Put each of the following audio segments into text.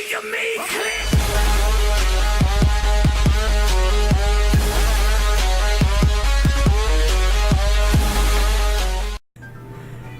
to me, click.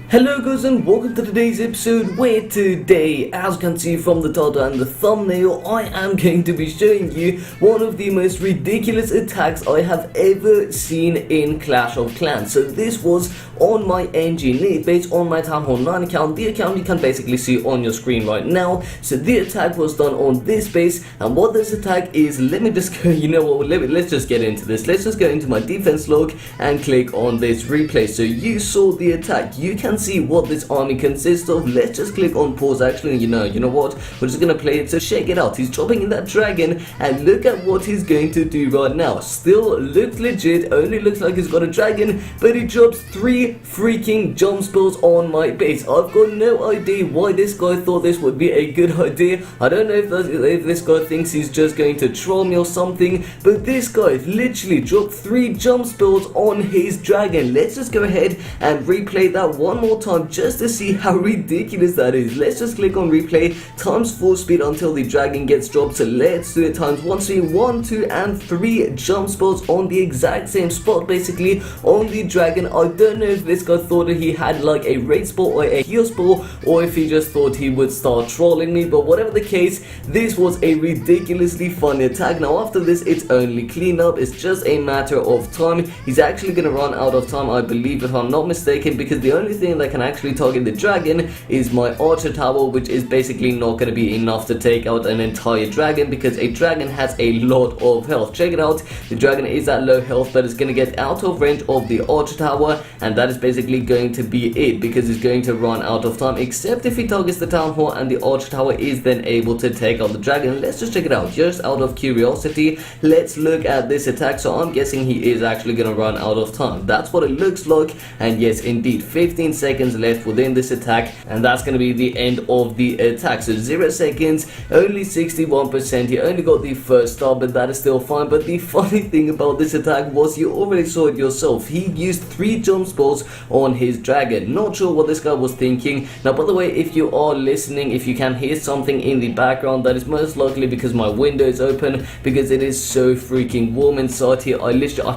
Hello guys and welcome to today's episode, where today, as you can see from the title and the thumbnail, I am going to be showing you one of the most ridiculous attacks I have ever seen in Clash of Clans. So this was on my NG base, on my Town Hall 9 account, the account you can basically see on your screen right now. So the attack was done on this base, and what this attack is, let me just go, you know what, let's just get into this. Let's just go into my defense log and click on this replay. So you saw the attack, you can see what this army consists of. Let's just click on pause. Actually, you know what, we're just gonna play it. So check it out, he's dropping in that dragon, and look at what he's going to do right now. Still looks legit, only looks like he's got a dragon, but he drops 3 freaking jump spells on my base. I've got no idea why this guy thought this would be a good idea. I don't know if this guy thinks he's just going to troll me or something, but this guy literally dropped 3 jump spells on his dragon. Let's just go ahead and replay that one more time just to see how ridiculous that is. Let's just click on replay, times full speed until the dragon gets dropped. So let's do it times 1, 3, 1, 2 and 3 jump spells on the exact same spot, basically on the dragon. I don't know if this guy thought that he had like a raid spell or a heal spell, or if he just thought he would start trolling me, but whatever the case, this was a ridiculously funny attack. Now after this, it's only cleanup. It's just a matter of time. He's actually gonna run out of time, I believe, if I'm not mistaken, because the only thing that can actually target the dragon is my archer tower, which is basically not going to be enough to take out an entire dragon, because a dragon has a lot of health. Check it out, the dragon is at low health, but it's going to get out of range of the archer tower, and that is basically going to be it, because it's going to run out of time, except if he targets the town hall and the archer tower is then able to take out the dragon. Let's just check it out, just out of curiosity. Let's look at this attack. So I'm guessing he is actually going to run out of time. That's what it looks like, and yes indeed, 15 seconds left within this attack, and that's going to be the end of the attack. So 0 seconds, only 61%. He only got the first star, but that is still fine. But the funny thing about this attack was, you already saw it yourself, he used 3 jump spells on his dragon. Not sure what this guy was thinking. Now by the way, if you are listening, if you can hear something in the background, that is most likely because my window is open, because it is so freaking warm inside here. I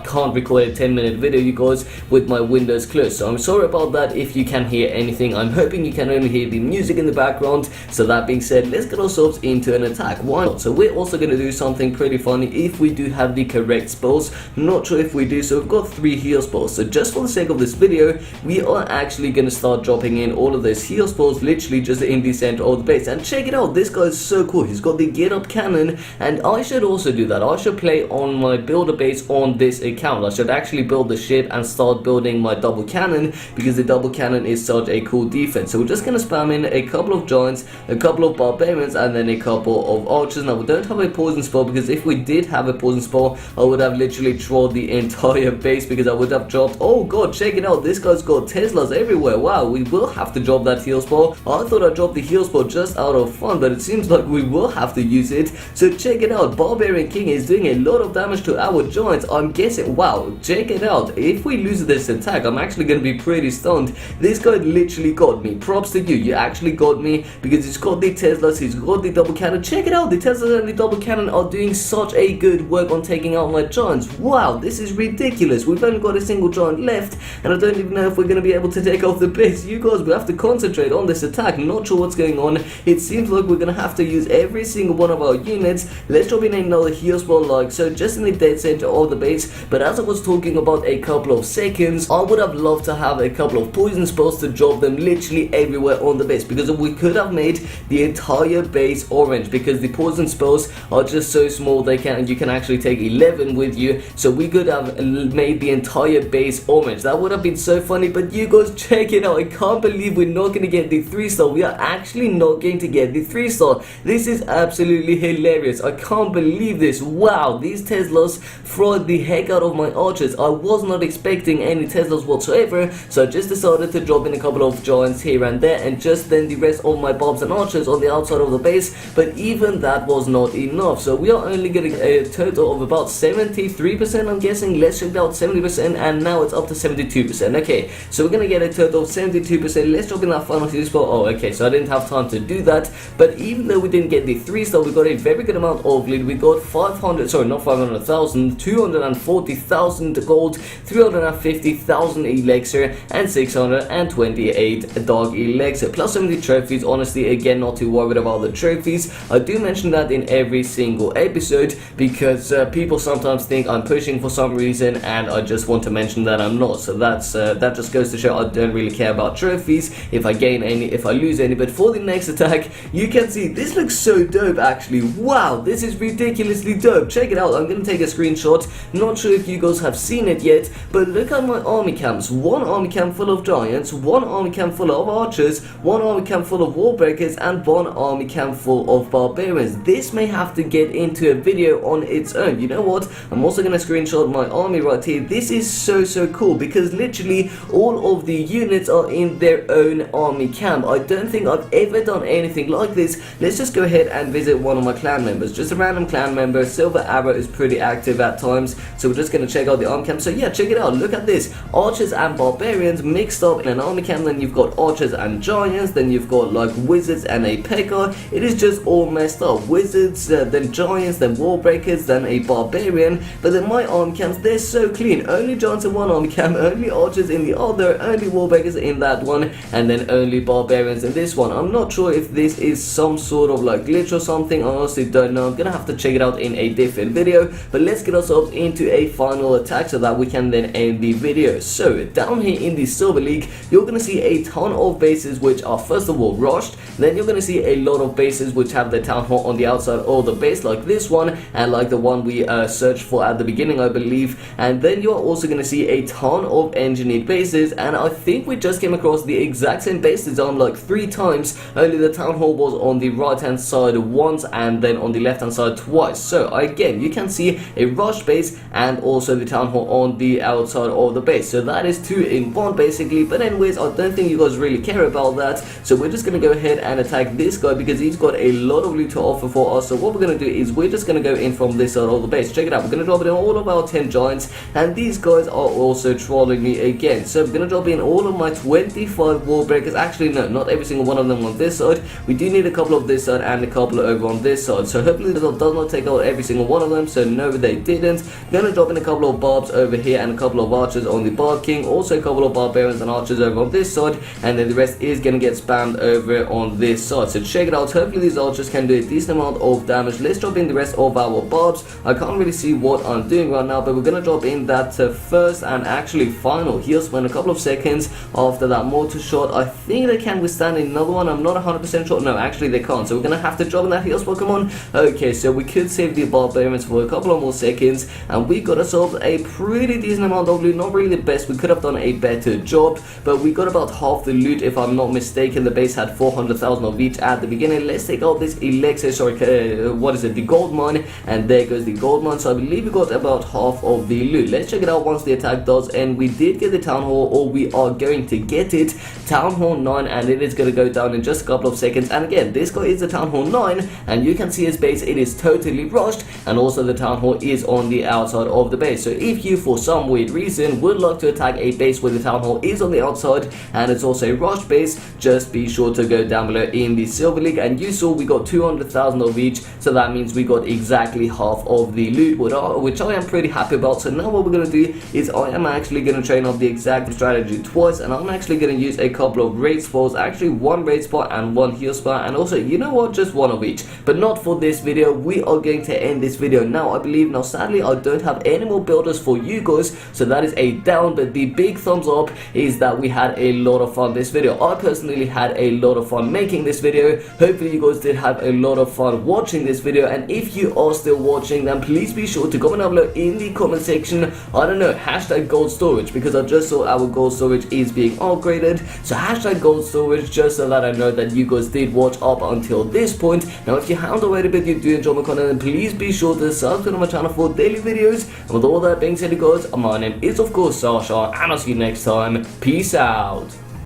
can't record a 10-minute video, you guys, with my windows closed, so I'm sorry about that if you can hear anything. I'm hoping you can only hear the music in the background. So that being said, let's get ourselves into an attack. Why not? So we're also going to do something pretty funny if we do have the correct spells. Not sure if we do. So we've got 3 heal spells. So just for the sake of this video, we are actually going to start dropping in all of those heal spells literally just in the center of the base. And check it out, this guy is so cool. He's got the get up cannon, and I should also do that. I should play on my builder base on this account. I should actually build the ship and start building my double cannon, because the double cannon is such a cool defense. So we're just gonna spam in a couple of giants, a couple of barbarians, and then a couple of archers. Now we don't have a poison spell, because if we did have a poison spell, I would have literally trolled the entire base, because I would have dropped, oh god, check it out, this guy's got Teslas everywhere. Wow, we will have to drop that heal spell. I thought I dropped the heal spell just out of fun, but it seems like we will have to use it. So check it out, Barbarian King is doing a lot of damage to our giants. I'm guessing, wow, check it out, if we lose this attack, I'm actually gonna be pretty stunned. This guy literally got me. Props to you, you actually got me, because he's got the Teslas, he's got the double cannon. Check it out, the Teslas and the double cannon are doing such a good work on taking out my giants. Wow, this is ridiculous. We've only got a single giant left, and I don't even know if we're going to be able to take off the base. You guys, we have to concentrate on this attack. Not sure what's going on. It seems like we're going to have to use every single one of our units. Let's drop in another heal spell like so, just in the dead center of the base. But as I was talking about a couple of seconds, I would have loved to have a couple of poison spells to drop them literally everywhere on the base, because we could have made the entire base orange, because the poison spells are just so small, you can actually take 11 with you. So we could have made the entire base orange. That would have been so funny. But you guys, check it out, I can't believe we're not going to get the 3-star. We are actually not going to get the 3-star. This is absolutely hilarious. I can't believe this. Wow, these Teslas fried the heck out of my archers. I was not expecting any Teslas whatsoever, so I just decided to drop in a couple of giants here and there, and just then the rest of my bobs and archers on the outside of the base, but even that was not enough. So we are only getting a total of about 73%, I'm guessing. Let's check out 70%, and now it's up to 72%. Okay, so we're gonna get a total of 72%. Let's drop in that final 2 spot. Oh, okay, so I didn't have time to do that, but even though we didn't get the 3-star, we got a very good amount of loot. We got 500,000, 240,000 gold, 350,000 elixir, and 628 dog elixir, plus 70 trophies. Honestly, again, not too worried about the trophies. I do mention that in every single episode because people sometimes think I'm pushing for some reason, and I just want to mention that I'm not. So that just goes to show I don't really care about trophies, if I gain any, if I lose any. But for the next attack, you can see this looks so dope actually. Wow, this is ridiculously dope. Check it out. I'm gonna take a screenshot. Not sure if you guys have seen it yet, but look at my army camps. One army camp full of giants, one army camp full of archers, one army camp full of wall breakers, and one army camp full of barbarians. This may have to get into a video on its own. You know what? I'm also gonna screenshot my army right here. This is so cool because literally all of the units are in their own army camp. I don't think I've ever done anything like this. Let's just go ahead and visit one of my clan members, just a random clan member. Silver Arrow is pretty active at times, so we're just gonna check out the army camp. So yeah, check it out. Look at this, archers and barbarians mixed up in an army camp. Then you've got archers and giants, then you've got like wizards and a P.E.K.K.A. It is just all messed up. Wizards, then giants, then wall breakers, then a barbarian. But then my army camps, they're so clean. Only giants in one army camp, only archers in the other, only wall breakers in that one, and then only barbarians in this one. I'm not sure if this is some sort of like glitch or something. I honestly don't know. I'm gonna have to check it out in a different video. But let's get ourselves into a final attack so that we can then end the video. So down here in the Silver League, you're gonna see a ton of bases which are first of all rushed. Then you're gonna see a lot of bases which have the town hall on the outside of the base, like this one and like the one we searched for at the beginning, I believe. And then you're also gonna see a ton of engineered bases, and I think we just came across the exact same base design like 3 times, only the town hall was on the right hand side once and then on the left hand side twice. So again, you can see a rush base and also the town hall on the outside of the base. So that is 2 in 1 basically. But anyways, I don't think you guys really care about that, so we're just gonna go ahead and attack this guy because he's got a lot of loot to offer for us. So what we're gonna do is we're just gonna go in from this side of the base. Check it out, we're gonna drop in all of our 10 giants, and these guys are also trolling me again. So we're gonna drop in all of my 25 wall breakers. Actually no, not every single one of them on this side. We do need a couple of this side and a couple over on this side, so hopefully this does not take out every single one of them. So no, they didn't. Gonna drop in a couple of barbs over here and a couple of archers on the Barb King, also a couple of barbarians and archers over on this side, and then the rest is gonna get spammed over on this side. So check it out, hopefully these archers can do a decent amount of damage. Let's drop in the rest of our barbs. I can't really see what I'm doing right now, but we're gonna drop in that first and actually final heal spell in a couple of seconds after that mortar shot. I think they can withstand another one, I'm not 100% sure. No, actually they can't, so we're gonna have to drop in that heal spell. Come on. Okay, so we could save the barbarians for a couple of more seconds, and we got ourselves a pretty decent amount of loot. Not really the best, we could have done a better job, but we got about half the loot if I'm not mistaken. The base had 400,000 of each at the beginning. Let's take out this elixir, sorry, what is it, the gold mine, and there goes the gold mine. So I believe we got about half of the loot. Let's check it out once the attack does end. We did get the town hall, or we are going to get it, town hall 9, and it is going to go down in just a couple of seconds. And again, this guy is the town hall 9, and you can see his base, it is totally rushed, and also the town hall is on the outside of the base. So if you for some weird reason would like to attack a base where the town hall is on the outside and it's also a rush base, just be sure to go down below in the Silver League. And you saw we got 200,000 of each, so that means we got exactly half of the loot, which I am pretty happy about. So now what we're going to do is I am actually going to train up the exact strategy twice, and I'm actually going to use a couple of raid spells, actually 1 raid spell and 1 heal spell, and also, you know what, just 1 of each, but not for this video. We are going to end this video now, I believe. Now sadly I don't have any more builders for you guys, so that is a down, but the big thumbs up is that we had a lot of fun this video. I personally had a lot of fun making this video. Hopefully you guys did have a lot of fun watching this video, and if you are still watching, then please be sure to comment down below in the comment section, I don't know, hashtag gold storage, because I just saw our gold storage is being upgraded. So hashtag gold storage, just so that I know that you guys did watch up until this point. Now if you haven't already, but you do enjoy my content, then please be sure to subscribe to my channel for daily videos. And with all that being said guys, my name is of course Asascha, and I'll see you next time. Peace out.